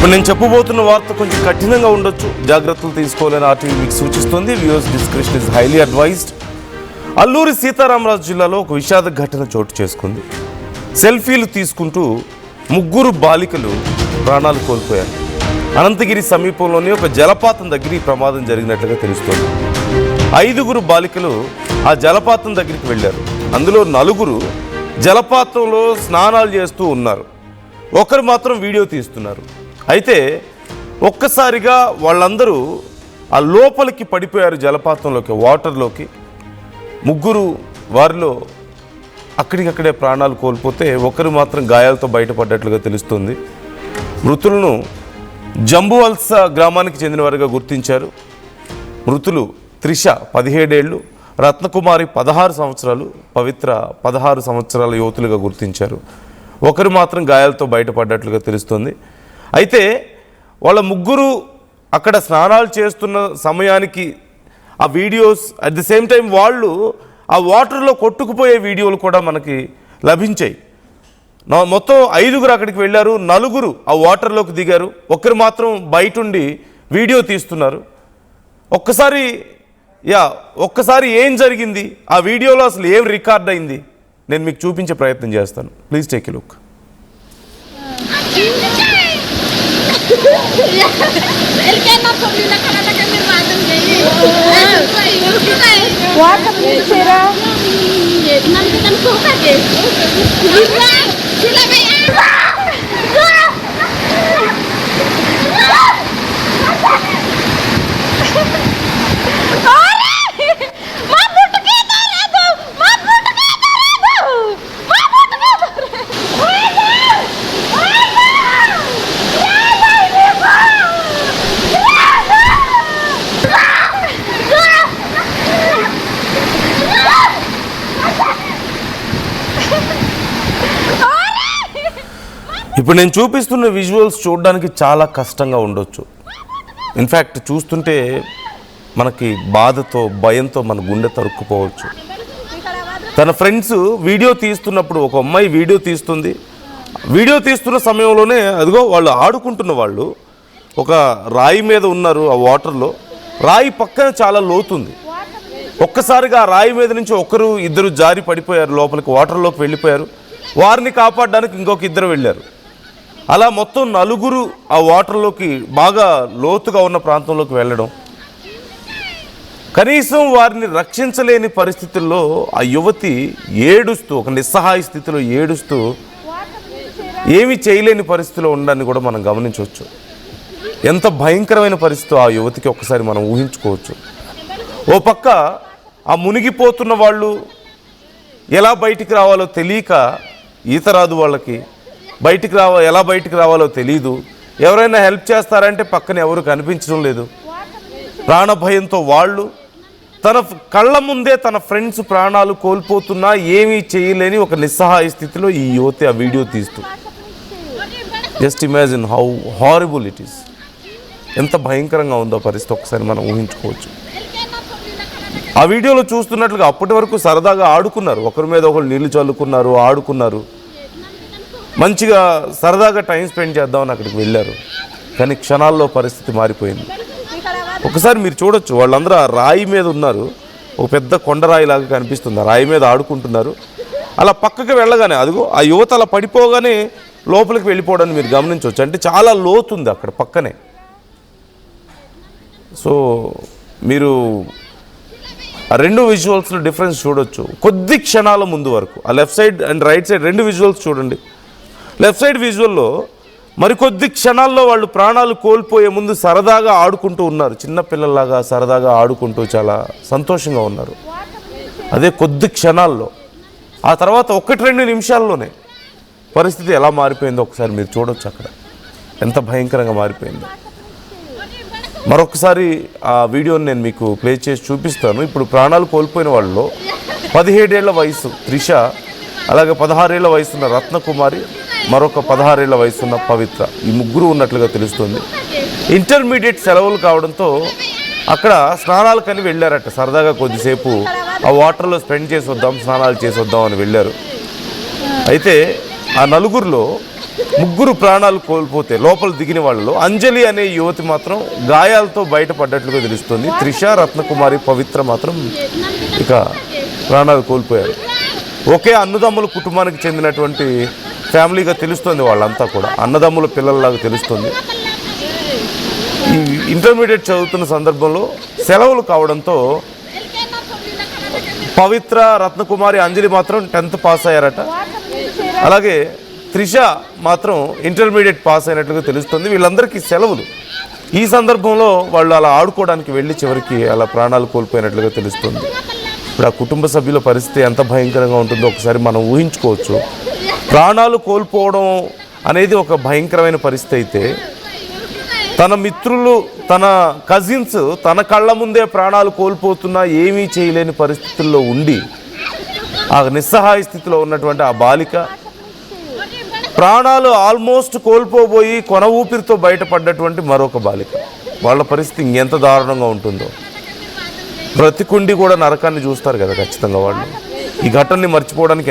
ఇప్పుడు నేను చెప్పబోతున్న వార్త కొంచెం కఠినంగా ఉండొచ్చు, జాగ్రత్తలు తీసుకోవాలని ఆర్టీవీ మీకు సూచిస్తుంది. Viewers description is highly advised. Alluri Sitaramaraju జిల్లాలో ఒక విషాద ఘటన చోటు చేసుకుంది. సెల్ఫీలు తీసుకుంటూ 3 బాలికలు ప్రాణాలు కోల్పోయారు. అనంతగిరి సమీపంలోని ఒక జలపాతం దగ్గర ఈ ప్రమాదం జరిగినట్లుగా తెలుస్తోంది. 5 బాలికలు ఆ జలపాతం దగ్గరికి వెళ్ళారు. అందులో 4 జలపాతంలో స్నానాలు చేస్తూ ఉన్నారు. ఒకరు మాత్రం వీడియో తీస్తున్నారు. అయితే ఒక్కసారిగా వాళ్ళందరూ ఆ లోపలికి పడిపోయారు, జలపాతంలోకి, వాటర్లోకి. 3 వారిలో అక్కడికక్కడే ప్రాణాలు కోల్పోతే ఒకరు మాత్రం గాయాలతో బయటపడ్డట్లుగా తెలుస్తుంది. మృతులను జంబువల్స గ్రామానికి చెందినవారుగా గుర్తించారు. మృతులు త్రిష 17 ఏళ్ళు, రత్నకుమారి 16 సంవత్సరాలు, పవిత్ర 16 సంవత్సరాల యువతులుగా గుర్తించారు. ఒకరు మాత్రం గాయాలతో బయటపడ్డట్లుగా తెలుస్తుంది. అయితే వాళ్ళ 3 అక్కడ స్నానాలు చేస్తున్న సమయానికి ఆ videos, at the same time వాళ్ళు ఆ వాటర్లో కొట్టుకుపోయే వీడియోలు కూడా మనకి లభించాయి. మొత్తం 5 అక్కడికి వెళ్ళారు, 4 ఆ వాటర్లోకి దిగారు, ఒకరు మాత్రం బయటుండి వీడియో తీస్తున్నారు. ఒక్కసారి ఏం జరిగింది, ఆ వీడియోలో అసలు ఏం రికార్డ్ అయింది, నేను మీకు చూపించే ప్రయత్నం చేస్తాను. Please take a look. ఇప్పుడు నేను చూపిస్తున్న విజువల్స్ చూడడానికి చాలా కష్టంగా ఉండొచ్చు. ఇన్ఫ్యాక్ట్ చూస్తుంటే మనకి బాధతో, భయంతో మన గుండె తరుక్కుపోవచ్చు. తన ఫ్రెండ్స్ వీడియో తీస్తున్నప్పుడు, ఒక అమ్మాయి వీడియో తీస్తుంది. వీడియో తీస్తున్న సమయంలోనే అదిగో వాళ్ళు ఆడుకుంటున్న వాళ్ళు ఒక రాయి మీద ఉన్నారు. ఆ వాటర్లో రాయి పక్కన చాలా లోతుంది. ఒక్కసారిగా ఆ రాయి మీద నుంచి 1-2 జారి పడిపోయారు, లోపలికి వాటర్లోకి వెళ్ళిపోయారు. వారిని కాపాడడానికి ఇంకొక 2 వెళ్ళారు. అలా మొత్తం 4 ఆ వాటర్లోకి, బాగా లోతుగా ఉన్న ప్రాంతంలోకి వెళ్ళడం, కనీసం వారిని రక్షించలేని పరిస్థితుల్లో ఆ యువతి ఏడుస్తూ, ఒక నిస్సహాయ స్థితిలో ఏడుస్తూ, ఏమీ చేయలేని పరిస్థితిలో ఉండడాన్ని కూడా మనం గమనించవచ్చు. ఎంత భయంకరమైన పరిస్థితి ఆ యువతికి ఒక్కసారి మనం ఊహించుకోవచ్చు. ఓ పక్క ఆ మునిగిపోతున్న వాళ్ళు ఎలా బయటికి రావాలో తెలియక, ఈత రాదు వాళ్ళకి, ఎలా బయటికి రావాలో తెలియదు. ఎవరైనా హెల్ప్ చేస్తారంటే పక్కన ఎవరు కనిపించడం లేదు. ప్రాణభయంతో వాళ్ళు, తన కళ్ళ ముందే తన ఫ్రెండ్స్ ప్రాణాలు కోల్పోతున్నా ఏమీ చేయలేని ఒక నిస్సహాయ స్థితిలో ఈ యువతి ఆ వీడియో తీస్తూ. Just imagine how horrible it is. ఎంత భయంకరంగా ఉందో పరిస్థితి ఒకసారి మనం ఊహించుకోవచ్చు. ఆ వీడియోలో చూస్తున్నట్లుగా అప్పటి వరకు సరదాగా ఆడుకున్నారు, ఒకరి మీద ఒకరు నీళ్లు చల్లుకున్నారు, ఆడుకున్నారు, మంచిగా సరదాగా టైం స్పెండ్ చేద్దామని అక్కడికి వెళ్ళారు. కానీ క్షణాల్లో పరిస్థితి మారిపోయింది. ఒకసారి మీరు చూడొచ్చు, వాళ్ళందరూ ఆ రాయి మీద ఉన్నారు. ఒక పెద్ద కొండరాయిలాగా కనిపిస్తుంది, ఆ రాయి మీద ఆడుకుంటున్నారు. అలా పక్కకి వెళ్ళగానే అదిగో ఆ యువత అలా పడిపోగానే లోపలికి వెళ్ళిపోవడాన్ని మీరు గమనించవచ్చు. అంటే చాలా లోతుంది అక్కడ పక్కనే. సో మీరు ఆ 2 విజువల్స్లో డిఫరెన్స్ చూడొచ్చు. కొద్ది క్షణాల ముందు వరకు ఆ left side and right side 2 visuals చూడండి. లెఫ్ట్ సైడ్ విజువల్లో మరికొద్ది క్షణాల్లో వాళ్ళు ప్రాణాలు కోల్పోయే ముందు సరదాగా ఆడుకుంటూ ఉన్నారు, చిన్న పిల్లల్లాగా సరదాగా ఆడుకుంటూ చాలా సంతోషంగా ఉన్నారు. అదే కొద్ది క్షణాల్లో, ఆ తర్వాత 1-2 నిమిషాల్లోనే పరిస్థితి ఎలా మారిపోయిందో ఒకసారి మీరు చూడొచ్చు. అక్కడ ఎంత భయంకరంగా మారిపోయిందో. మరొకసారి ఆ వీడియోని నేను మీకు ప్లే చేసి చూపిస్తాను. ఇప్పుడు ప్రాణాలు కోల్పోయిన వాళ్ళలో 17 ఏళ్ల వయసు త్రిష, అలాగే 16 ఏళ్ల వయసున్న రత్నకుమారి, మరొక 16 ఏళ్ల వయసున్న పవిత్ర, ఈ 3 ఉన్నట్లుగా తెలుస్తుంది. ఇంటర్మీడియట్ సెలవులు కావడంతో అక్కడ స్నానాలకని వెళ్ళారట. సరదాగా కొద్దిసేపు ఆ వాటర్లో స్పెండ్ చేసి వద్దాం, స్నానాలు చేసి వద్దాం అని వెళ్ళారు. అయితే ఆ నలుగురిలో ముగ్గురు ప్రాణాలు కోల్పోతే లోపల దిగిన వాళ్ళలో అంజలి అనే యువతి మాత్రం గాయాలతో బయటపడ్డట్లుగా తెలుస్తుంది. త్రిష, రత్నకుమారి, పవిత్ర మాత్రం ఇక ప్రాణాలు కోల్పోయారు. ఒకే అన్నదమ్ముల కుటుంబానికి చెందినటువంటి ఫ్యామిలీగా తెలుస్తుంది. వాళ్ళంతా కూడా అన్నదమ్ముల పిల్లల్లాగా తెలుస్తుంది. ఈ ఇంటర్మీడియట్ చదువుతున్న సందర్భంలో సెలవులు కావడంతో పవిత్ర, రత్నకుమారి, అంజలి మాత్రం 10th పాస్ అయ్యారట. అలాగే త్రిష మాత్రం ఇంటర్మీడియట్ పాస్ అయినట్లుగా తెలుస్తుంది. వీళ్ళందరికీ సెలవులు. ఈ సందర్భంలో వాళ్ళు అలా ఆడుకోవడానికి వెళ్ళి చివరికి అలా ప్రాణాలు కోల్పోయినట్లుగా తెలుస్తుంది. ఇప్పుడు ఆ కుటుంబ సభ్యుల పరిస్థితి ఎంత భయంకరంగా ఉంటుందో ఒకసారి మనం ఊహించుకోవచ్చు. ప్రాణాలు కోల్పోవడం అనేది ఒక భయంకరమైన పరిస్థితి అయితే, తన మిత్రులు, తన కజిన్స్ తన కళ్ళ ముందే ప్రాణాలు కోల్పోతున్నా ఏమీ చేయలేని పరిస్థితుల్లో ఉండి ఆ నిస్సహాయ స్థితిలో ఉన్నటువంటి ఆ బాలిక ప్రాణాలు ఆల్మోస్ట్ కోల్పోబోయి కొన ఊపిరితో బయటపడ్డటువంటి మరొక బాలిక, వాళ్ళ పరిస్థితి ఇంకెంత దారుణంగా ఉంటుందో. బ్రతికుండి కూడా నరకాన్ని చూస్తారు కదా ఖచ్చితంగా వాళ్ళు. ఈ ఘటనని మర్చిపోవడానికి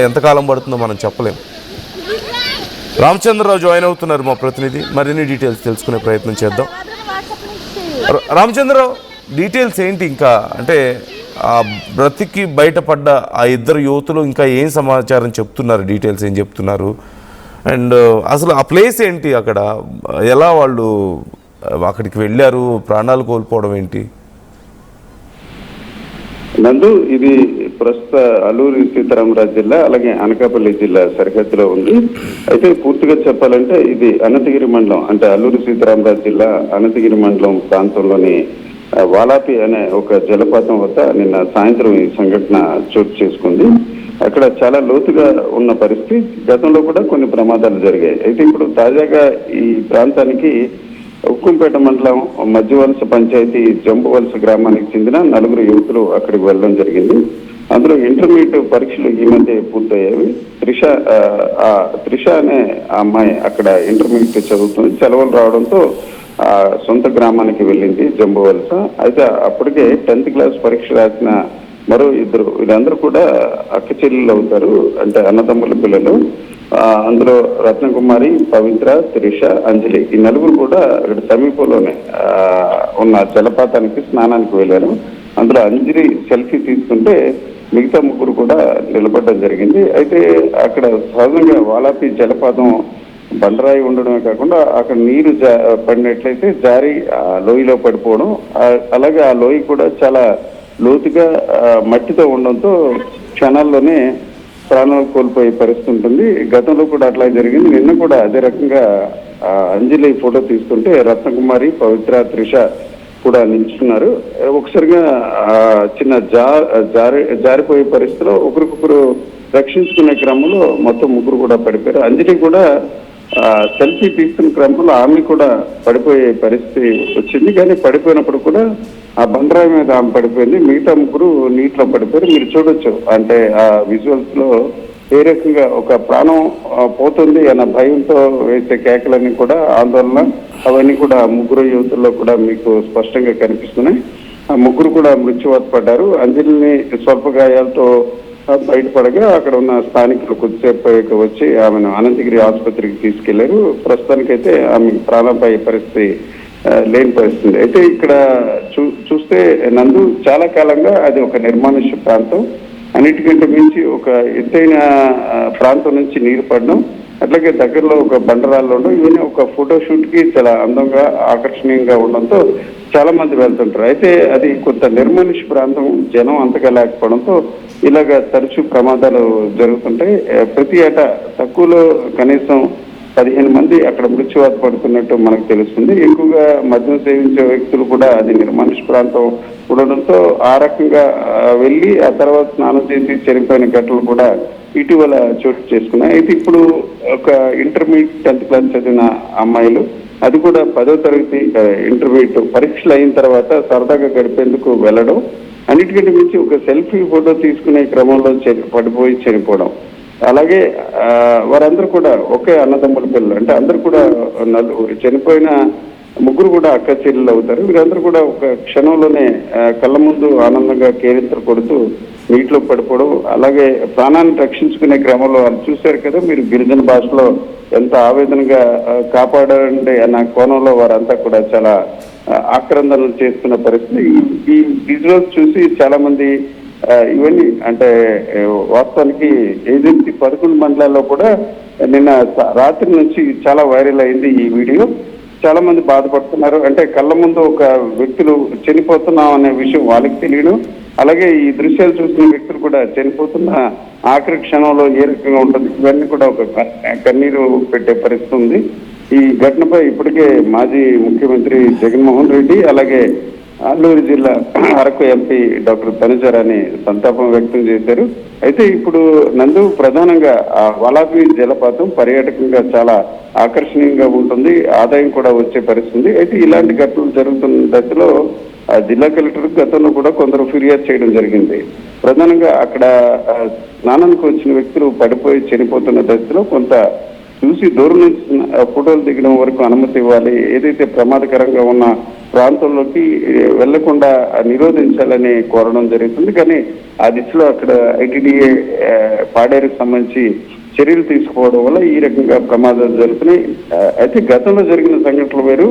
ఎంతకాలం పడుతుందో మనం చెప్పలేం. రామచంద్రరావు జాయిన్ అవుతున్నారు, మా ప్రతినిధి. మరిన్ని డీటెయిల్స్ తెలుసుకునే ప్రయత్నం చేద్దాం. రామచంద్రరావు, డీటెయిల్స్ ఏంటి? ఇంకా అంటే ఆ బ్రతికి బయటపడ్డ ఆ ఇద్దరు యువతులు ఇంకా ఏం సమాచారం చెప్తున్నారు, డీటెయిల్స్ ఏం చెప్తున్నారు, అండ్ అసలు ఆ ప్లేస్ ఏంటి, అక్కడ ఎలా వాళ్ళు అక్కడికి వెళ్ళారు, ప్రాణాలు కోల్పోవడం ఏంటి? నందు, ఇది ప్రస్తుత అల్లూరి సీతారామరాజు జిల్లా అలాగే అనకాపల్లి జిల్లా సరిహద్దులో ఉంది. అయితే పూర్తిగా చెప్పాలంటే ఇది అనంతగిరి మండలం, అంటే అల్లూరి సీతారామరాజు జిల్లా అనంతగిరి మండలం ప్రాంతంలోని వాలాపి అనే ఒక జలపాతం వద్ద నిన్న సాయంత్రం ఈ సంఘటన చోటు చేసుకుంది. అక్కడ చాలా లోతుగా ఉన్న పరిస్థితి. గతంలో కూడా కొన్ని ప్రమాదాలు జరిగాయి. అయితే ఇప్పుడు తాజాగా ఈ ప్రాంతానికి ఉక్కుంపేట మండలం మధ్యవలస పంచాయతీ జంబువలస గ్రామానికి చెందిన 4 యువతులు అక్కడికి వెళ్ళడం జరిగింది. అందులో ఇంటర్మీడియట్ పరీక్షలు ఈ మధ్య పూర్తయ్యాయి. త్రిష అనే అమ్మాయి అక్కడ ఇంటర్మీడియట్ చదువుతుంది. సెలవులు రావడంతో సొంత గ్రామానికి వెళ్ళింది జంబువలస. అయితే అప్పటికే 10th క్లాస్ పరీక్ష రాసిన మరో ఇద్దరు, వీళ్ళందరూ కూడా అక్క చెల్లెలు అవుతారు, అంటే అన్నదమ్ముల పిల్లలు. అందులో రత్నకుమారి, పవిత్ర, త్రిష, అంజలి, ఈ 4 కూడా ఇక్కడ సమీపంలోనే ఉన్న జలపాతానికి స్నానానికి వెళ్ళారు. అందులో అంజలి సెల్ఫీ తీసుకుంటే మిగతా 3 కూడా నిలబడడం జరిగింది. అయితే అక్కడ సహజంగా వాలాపి జలపాతం బండరాయి ఉండడమే కాకుండా అక్కడ నీరు పడినట్లయితే జారి లోయలో పడిపోవడం, అలాగే ఆ లోయ కూడా చాలా లోతుగా మట్టితో ఉండడంతో క్షణాల్లోనే ప్రాణాలు కోల్పోయే పరిస్థితి ఉంటుంది. గతంలో కూడా అట్లా జరిగింది. నిన్న కూడా అదే రకంగా అంజలి ఫోటో తీసుకుంటే రత్నకుమారి, పవిత్ర, త్రిష కూడా నిల్చున్నారు. ఒకసారిగా చిన్న జారిపోయే పరిస్థితిలో ఒకరికొకరు రక్షించుకునే క్రమంలో మొత్తం 3 కూడా పడిపోయారు. అంజలి కూడా సెల్ఫీ తీసుకున్న క్రమంలో ఆమె కూడా పడిపోయే పరిస్థితి వచ్చింది. కానీ పడిపోయినప్పుడు కూడా ఆ బండరాయి మీద ఆమె పడిపోయింది. మిగతా 3 నీటిలో పడిపోయారు. మీరు చూడొచ్చు, అంటే ఆ విజువల్స్ లో ఏ రకంగా ఒక ప్రాణం పోతుంది అన్న భయంతో వేసే కేకలన్నీ కూడా, ఆందోళన, అవన్నీ కూడా 3 యువతుల్లో కూడా మీకు స్పష్టంగా కనిపిస్తున్నాయి. ఆ 3 కూడా మృత్యువాత పడ్డారు. అంజలిని స్వల్ప గాయాలతో బయటపడగా అక్కడ ఉన్న స్థానికులు కొద్దిసేపు వచ్చి ఆమెను అనంతగిరి ఆసుపత్రికి తీసుకెళ్లారు. ప్రస్తుతానికైతే ఆమె ప్రాణంపై పరిస్థితి లేని పరిస్థితి. అయితే ఇక్కడ చూస్తే నందు, చాలా కాలంగా అది ఒక నిర్మానుష్య ప్రాంతం. అన్నిటికంటే మించి ఒక ఎత్తైన ప్రాంతం నుంచి నీరు పడడం, అట్లాగే దగ్గరలో ఒక బండరాళ్ళు ఉండడం, ఇవన్నీ ఒక ఫోటోషూట్ కి చాలా అందంగా ఆకర్షణీయంగా ఉండడంతో చాలా మంది వెళ్తుంటారు. అయితే అది కొంత నిర్మానుష్య ప్రాంతం, జనం అంతగా లేకపోవడంతో ఇలాగా తరచూ ప్రమాదాలు జరుగుతుంటాయి. ప్రతి ఏటా తక్కువలో కనీసం 15 మంది అక్కడ మృత్యువాత పడుతున్నట్టు మనకు తెలుస్తుంది. ఎక్కువగా మద్యం సేవించే వ్యక్తులు కూడా అది నిర్మానుష్య ప్రాంతం ఉండడంతో ఆ రకంగా వెళ్ళి ఆ తర్వాత స్నానం చేసి చనిపోయిన ఘటనలు కూడా ఇటీవల చోటు చేసుకున్నాయి. అయితే ఇప్పుడు ఒక ఇంటర్మీడియట్ 10th క్లాస్ చదివిన అమ్మాయిలు, అది కూడా 10వ తరగతి ఇంటర్మీడియట్ పరీక్షలు అయిన తర్వాత సరదాగా గడిపేందుకు వెళ్ళడం, అన్నిటికంటే మించి ఒక సెల్ఫీ ఫోటో తీసుకునే క్రమంలో పడిపోయి చనిపోవడం, అలాగే వారందరూ కూడా ఒకే అన్నదమ్ముల పిల్లలు, అంటే అందరూ కూడా చనిపోయిన ముగ్గురు కూడా అక్క చెల్లెలు అవుతారు. వీరందరూ కూడా ఒక క్షణంలోనే కళ్ళ ముందు ఆనందంగా కేరింతలు కొడుతూ నీటిలో పడిపోవడం, అలాగే ప్రాణాన్ని రక్షించుకునే క్రమంలో వాళ్ళు చూశారు కదా మీరు, గిరిజన భాషలో ఎంత ఆవేదనగా కాపాడారంటే అన్న కోణంలో వారంతా కూడా చాలా ఆక్రందనలు చేస్తున్న పరిస్థితి. ఈ విజువల్స్ చూసి చాలా మంది ఇవన్నీ అంటే వాస్తవానికి ఏజెన్సీ 11 మండలాల్లో కూడా నిన్న రాత్రి నుంచి చాలా వైరల్ అయింది ఈ వీడియో. చాలా మంది బాధపడుతున్నారు. అంటే కళ్ళ ముందు ఒక వ్యక్తులు చనిపోతున్నాం అనే విషయం వాళ్ళకి తెలియదు, అలాగే ఈ దృశ్యాలు చూసిన వ్యక్తులు కూడా చనిపోతున్న ఆఖరి క్షణంలో ఏ రకంగా ఉంటుంది ఇవన్నీ కూడా ఒక కన్నీరు పెట్టే పరిస్థితి ఉంది. ఈ ఘటనపై ఇప్పటికే మాజీ ముఖ్యమంత్రి జగన్మోహన్ రెడ్డి, అలాగే అల్లూరు జిల్లా అరకు ఎంపీ డాక్టర్ తనుజరాని సంతాపం వ్యక్తం చేశారు. అయితే ఇప్పుడు నందు ప్రధానంగా వలాపి జలపాతం పర్యాటకంగా చాలా ఆకర్షణీయంగా ఉంటుంది, ఆదాయం కూడా వచ్చే పరిస్థితి. అయితే ఇలాంటి ఘటనలు జరుగుతున్న దశలో జిల్లా కలెక్టర్ గతంలో కూడా కొందరు ఫిర్యాదు చేయడం జరిగింది. ప్రధానంగా అక్కడ స్నానానికి వచ్చిన వ్యక్తులు పడిపోయి చనిపోతున్న దశలో కొంత చూసి దూరం నుంచి ఫోటోలు దిగడం వరకు అనుమతి ఇవ్వాలి, ఏదైతే ప్రమాదకరంగా ఉన్న ప్రాంతంలోకి వెళ్లకుండా నిరోధించాలని కోరడం జరుగుతుంది. కానీ ఆ దిశలో అక్కడ ఐటీడీఏ పాడేరుకు సంబంధించి చర్యలు తీసుకోవడం వల్ల ఈ రకంగా ప్రమాదాలు జరుగుతున్నాయి. అయితే గతంలో జరిగిన సంఘటనలు వేరు,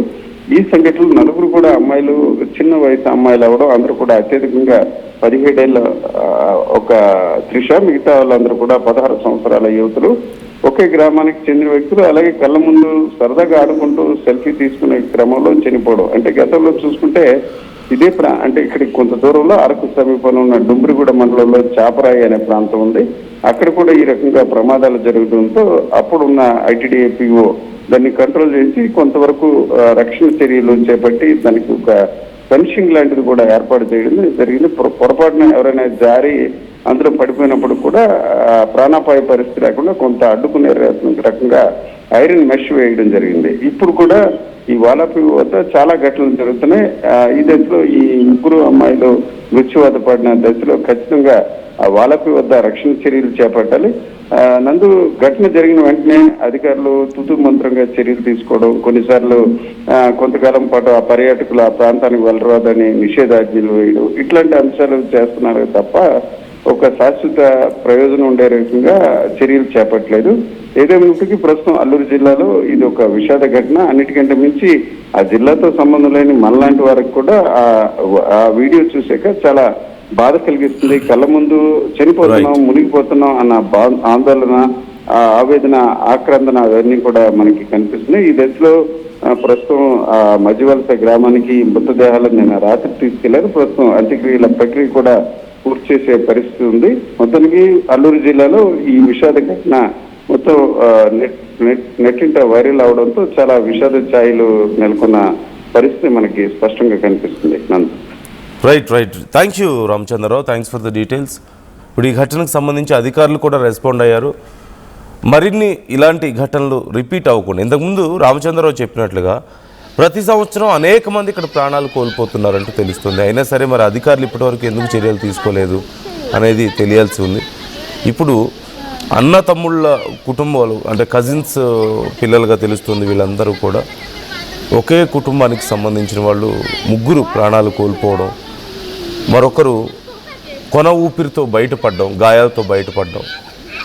ఈ సంఘటనలు నలుగురు కూడా అమ్మాయిలు, చిన్న వయసు అమ్మాయిలు అవడం, అందరూ కూడా అత్యధికంగా 17 ఏళ్ళ ఒక త్రిష, మిగతా వాళ్ళందరూ కూడా 16 సంవత్సరాల యువతులు, ఒకే గ్రామానికి చెందిన వ్యక్తులు. అలాగే కళ్ళ ముందు సరదాగా ఆడుకుంటూ సెల్ఫీ తీసుకునే క్రమంలో చనిపోవడం. అంటే గతంలో చూసుకుంటే ఇదే అంటే ఇక్కడికి కొంత దూరంలో అరకు సమీపంలో ఉన్న డుంబ్రిగూడ మండలంలో చాపరాయి అనే ప్రాంతం ఉంది. అక్కడ కూడా ఈ రకంగా ప్రమాదాలు జరగడంతో అప్పుడున్న ఐటీడీఏ పిఓ దాన్ని కంట్రోల్ చేసి కొంతవరకు రక్షణ చర్యలు చేపట్టి దానికి ఒక ఫెన్సింగ్ లాంటిది కూడా ఏర్పాటు చేయడం జరిగింది. పొరపాటున ఎవరైనా జారి అందులో పడిపోయినప్పుడు కూడా ప్రాణాపాయ పరిస్థితి లేకుండా కొంత అడ్డుకునే రకంగా ఐరన్ మెష్ వేయడం జరిగింది. ఇప్పుడు కూడా ఈ వాలాపి వద్ద చాలా ఘటనలు జరుగుతున్నాయి. ఈ దశలో ఈ ముగ్గురు అమ్మాయిలు మృత్యువాత పడిన దశలో ఖచ్చితంగా ఆ వాలాపి వద్ద రక్షణ చర్యలు చేపట్టాలి. నందు ఘటన జరిగిన వెంటనే అధికారులు తుతు మంత్రంగా చర్యలు తీసుకోవడం, కొన్నిసార్లు కొంతకాలం పాటు ఆ పర్యాటకులు ఆ ప్రాంతానికి వెళ్ళరాదని నిషేధాజ్ఞలు వేయడం, ఇట్లాంటి అంశాలు చేస్తున్నారు తప్ప ఒక శాశ్వత ప్రయోజనం ఉండే రకంగా చర్యలు చేపట్టలేదు. ఏదేమైనప్పటికీ ప్రస్తుతం అల్లూరు జిల్లాలో ఇది ఒక విషాద ఘటన. అన్నిటికంటే మించి ఆ జిల్లాతో సంబంధం లేని మనలాంటి వారికి కూడా ఆ వీడియో చూసాక చాలా బాధ కలిగిస్తుంది. కళ్ళ ముందు చనిపోతున్నాం, మునిగిపోతున్నాం అన్న ఆందోళన, ఆవేదన, ఆక్రందన అవన్నీ కూడా మనకి కనిపిస్తున్నాయి. ఈ దశలో ప్రస్తుతం ఆ మధ్యవలస గ్రామానికి మృతదేహాలను నిన్న రాత్రి తీసుకెళ్లారు. ప్రస్తుతం అంత్యక్రియల ప్రక్రియ కూడా పూర్తి చేసే పరిస్థితి ఉంది. మొత్తానికి అల్లూరు జిల్లాలో ఈ విషాద ఘటన మొత్తం నెట్టింట వైరల్ అవడంతో చాలా విషాద ఛాయలు నెలకొన్న పరిస్థితి మనకి స్పష్టంగా కనిపిస్తుంది. Right. Thank you Ramachandrarao, thanks for the details. ఇప్పుడు ఈ ఘటనకు సంబంధించి అధికారులు కూడా రెస్పాండ్ అయ్యారు. మరిన్ని ఇలాంటి ఘటనలు రిపీట్ అవ్వకుండా, ఇంతకుముందు రామచంద్రరావు చెప్పినట్లుగా ప్రతి సంవత్సరం అనేక మంది ఇక్కడ ప్రాణాలు కోల్పోతున్నారంటూ తెలుస్తుంది. అయినా సరే మరి అధికారులు ఇప్పటివరకు ఎందుకు చర్యలు తీసుకోలేదు అనేది తెలియాల్సి ఉంది. ఇప్పుడు అన్న తమ్ముళ్ళ కుటుంబాలు అంటే కజిన్స్ పిల్లలుగా తెలుస్తుంది. వీళ్ళందరూ కూడా ఒకే కుటుంబానికి సంబంధించిన వాళ్ళు ముగ్గురు ప్రాణాలు కోల్పోవడం, మరొకరు కొన ఊపిరితో బయటపడడం, గాయాలతో బయటపడడం,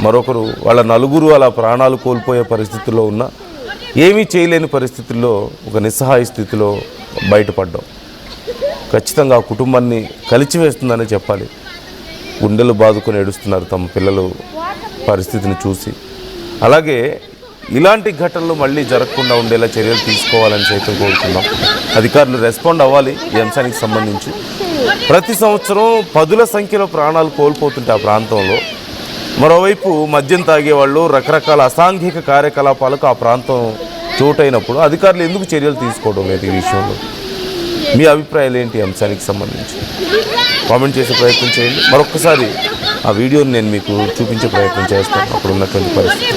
మరొకరు వాళ్ళ నలుగురు అలా ప్రాణాలు కోల్పోయే పరిస్థితుల్లో ఉన్న ఏమీ చేయలేని పరిస్థితుల్లో ఒక నిస్సహాయ స్థితిలో బయటపడ్డాం. ఖచ్చితంగా ఆ కుటుంబాన్ని కలిచివేస్తుందనే చెప్పాలి. గుండెలు బాదుకొని ఏడుస్తున్నారు తమ పిల్లలు పరిస్థితిని చూసి. అలాగే ఇలాంటి ఘటనలు మళ్ళీ జరగకుండా ఉండేలా చర్యలు తీసుకోవాలని సైతం కోరుతున్నాం. అధికారులు రెస్పాండ్ అవ్వాలి ఈ అంశానికి సంబంధించి. ప్రతి సంవత్సరం 10ల సంఖ్యలో ప్రాణాలు కోల్పోతుంటే ఆ ప్రాంతంలో, మరోవైపు మద్యం తాగేవాళ్ళు, రకరకాల అసాంఘిక కార్యకలాపాలకు ఆ ప్రాంతం చోటైనప్పుడు అధికారులు ఎందుకు చర్యలు తీసుకోవడం లేదు ఈ విషయంలో? మీ అభిప్రాయాలు ఏంటి ఈ అంశానికి సంబంధించి? కామెంట్ చేసే ప్రయత్నం చేయండి. మరొక్కసారి ఆ వీడియోని నేను మీకు చూపించే ప్రయత్నం చేస్తాను, అక్కడ ఉన్నటువంటి పరిస్థితి.